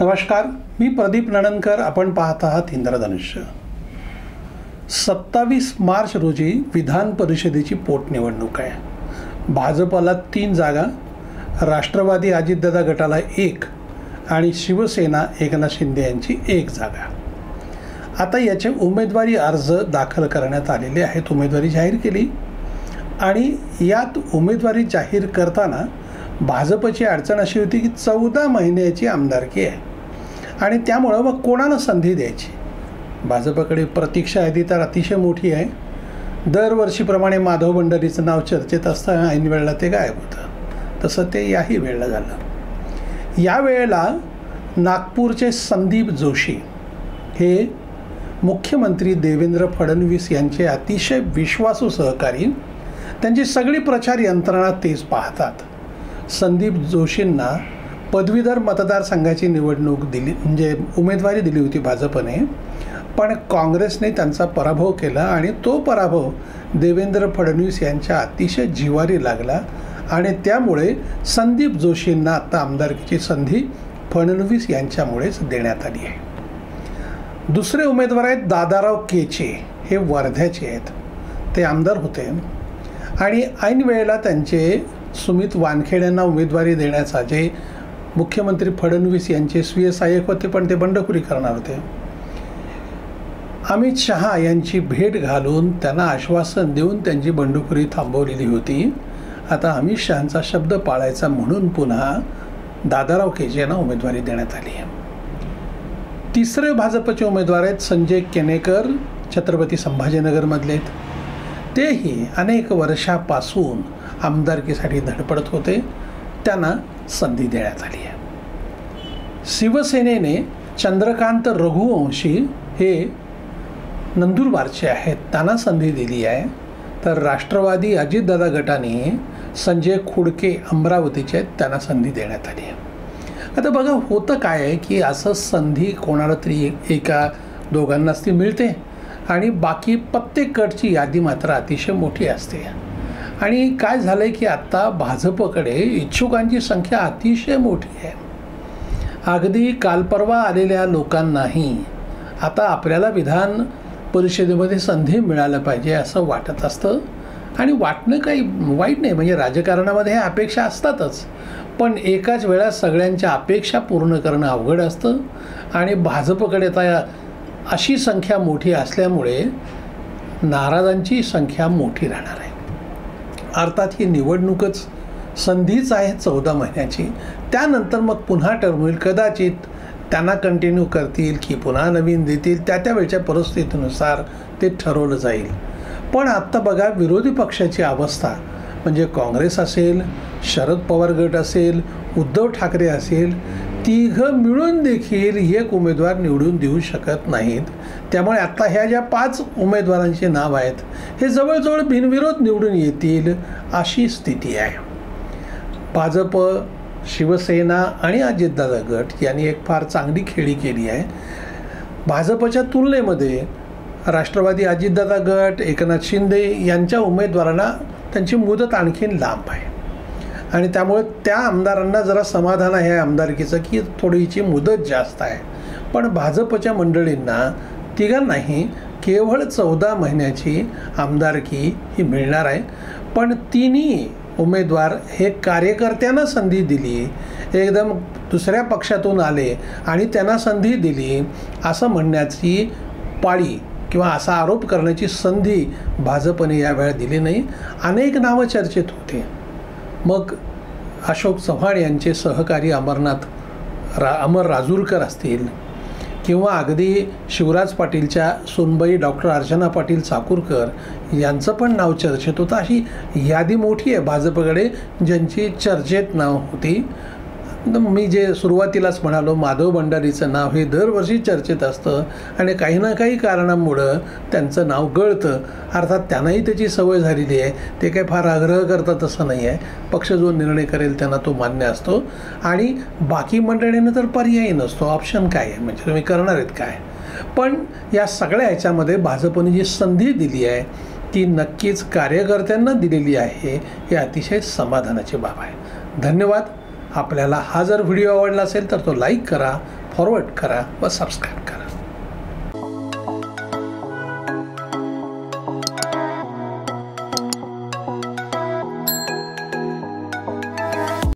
नमस्कार, मी प्रदीप नणनकर. आपण पाहत आहात इंद्रधनुष्य. 27 मार्च रोजी विधान परिषदेची पोटनिवडणूक आहे. भाजपला 3 जागा, राष्ट्रवादी अजितदादा गटाला 1 आणि शिवसेना एकनाथ शिंदे यांची 1 जागा. आता याचे उमेदवारी अर्ज दाखल करण्यात आलेले आहेत. उमेदवारी जाहीर केली आणि यात उमेदवारी जाहीर करताना भाजपची अडचण अशी होती की 14 महिन्याची आमदारकी आहे आणि त्यामुळं मग कोणाला संधी द्यायची. भाजपकडे प्रतीक्षा यादी तर अतिशय मोठी आहे. दरवर्षीप्रमाणे माधव भंडारीचं नाव चर्चेत असतं, ऐन वेळेला ते गायब होतं. तसं ते याही वेळेला झालं. यावेळेला नागपूरचे संदीप जोशी हे मुख्यमंत्री देवेंद्र फडणवीस यांचे अतिशय विश्वासू सहकारी, त्यांची सगळी प्रचार यंत्रणा तेच पाहतात. संदीप जोशींना पदवीधर मतदारसंघाची निवडणूक दिली, म्हणजे उमेदवारी दिली होती भाजपने, पण काँग्रेसने त्यांचा पराभव केला आणि तो पराभव देवेंद्र फडणवीस यांच्या अतिशय जिव्हारी लागला आणि त्यामुळे संदीप जोशींना आता आमदारकीची संधी फडणवीस यांच्यामुळेच देण्यात आली आहे. दुसरे उमेदवार आहेत दादाराव केचे. हे वर्ध्याचे आहेत. ते आमदार होते आणि ऐन वेळेला त्यांचे सुमित वानखेडे यांना उमेदवारी देण्याचा जे मुख्यमंत्री फडणवीस यांचे स्वीय सहाय्यक होते, पण ते बंडखोरी करणार होते. अमित शहा यांची भेट घालून त्यांना आश्वासन देऊन त्यांची बंडखोरी थांबवलेली होती. आता अमित शहांचा शब्द पाळायचा म्हणून पुन्हा दादाराव केचे यांना उमेदवारी देण्यात आली आहे. तिसरे भाजपचे उमेदवार आहेत संजय केनेकर, छत्रपती संभाजीनगरमधले आहेत. तेही अनेक वर्षापासून आमदारकीसाठी धडपडत होते. त्यांना संधी देण्यात आली आहे. शिवसेनेने चंद्रकांत रघुवंशी हे नंदुरबारचे आहेत, त्यांना संधी दिली आहे. तर राष्ट्रवादी अजितदादा गटाने संजय खुडके अमरावतीचे आहेत, त्यांना संधी देण्यात आली आहे. आता बघा, होतं काय आहे की असं संधी कोणाला तरी एका दोघांनाच ती मिळते आणि बाकी प्रत्येक गटची यादी मात्र अतिशय मोठी असते. आणि काय झालं आहे की आत्ता भाजपकडे इच्छुकांची संख्या अतिशय मोठी आहे. अगदी कालपरवा आलेल्या लोकांनाही आता आपल्याला विधान परिषदेमध्ये संधी मिळायला पाहिजे असं वाटत असतं. आणि वाटणं काही वाईट नाही, म्हणजे राजकारणामध्ये ह्या अपेक्षा असतातच, पण एकाच वेळा सगळ्यांच्या अपेक्षा पूर्ण करणं अवघड असतं. आणि भाजपकडे आता अशी संख्या मोठी असल्यामुळे नाराजांची संख्या मोठी राहणार आहे. अर्थात ही निवडणूकच संधीच आहे 14 महिन्याची. त्यानंतर मग पुन्हा टर्म होईल. कदाचित त्यांना कंटिन्यू करतील की पुन्हा नवीन देतील, त्या वेळच्या परिस्थितीनुसार ते ठरवलं जाईल. पण आत्ता बघा, विरोधी पक्षाची अवस्था म्हणजे काँग्रेस असेल, शरद पवार गट असेल, उद्धव ठाकरे असेल, तिघं मिळून देखील एक उमेदवार निवडून देऊ शकत नाहीत. त्यामुळे आत्ता ह्या ज्या 5 उमेदवारांची नाव आहेत हे जवळजवळ बिनविरोध निवडून येतील अशी स्थिती आहे. भाजप, शिवसेना आणि अजितदादा गट यांनी एक फार चांगली खेळी केली आहे. भाजपच्या तुलनेमध्ये राष्ट्रवादी अजितदादा गट, एकनाथ शिंदे यांच्या उमेदवारांना त्यांची मुदत आणखीन लांब आहे आणि त्यामुळे त्या आमदारांना जरा समाधान आहे आमदारकीचं की थोडीची मुदत जास्त आहे. पण भाजपच्या मंडळींना तिघांनाही केवळ 14 महिन्याची आमदारकी ही मिळणार आहे. पण तिन्ही उमेदवार हे कार्यकर्त्यांना संधी दिली, एकदम दुसऱ्या पक्षातून आले आणि त्यांना संधी दिली असं म्हणण्याची पाळी किंवा असा आरोप करण्याची संधी भाजपने यावेळी दिली नाही. अनेक नावं चर्चेत होते. मग अशोक चव्हाण यांचे सहकारी अमर राजूरकर असतील किंवा अगदी शिवराज पाटीलच्या सुनबाई डॉक्टर अर्चना पाटील चाकूरकर यांचं पण नाव चर्चेत होतं. अशी यादी मोठी आहे भाजपकडे ज्यांची चर्चेत नाव होती. मी जे सुरुवातीलाच म्हणालो, माधव भंडारीचं नाव हे दरवर्षी चर्चेत असतं आणि काही ना काही कारणामुळं त्यांचं नाव गळतं. अर्थात त्यांनाही त्याची सवय झालेली आहे. ते काही फार आग्रह करतात असं नाही आहे. पक्ष जो निर्णय करेल त्यांना तो मान्य असतो आणि बाकी मंडळींना तर पर्यायी नसतो. ऑप्शन काय आहे, म्हणजे तुम्ही करणार आहेत काय. पण या सगळ्या ह्याच्यामध्ये भाजपने जी संधी दिली आहे ती नक्कीच कार्यकर्त्यांना दिलेली आहे. हे अतिशय समाधानाची बाब आहे. धन्यवाद. आपल्याला हा जर व्हिडिओ आवडला असेल तर तो लाईक करा, फॉरवर्ड करा व सबस्क्राईब करा.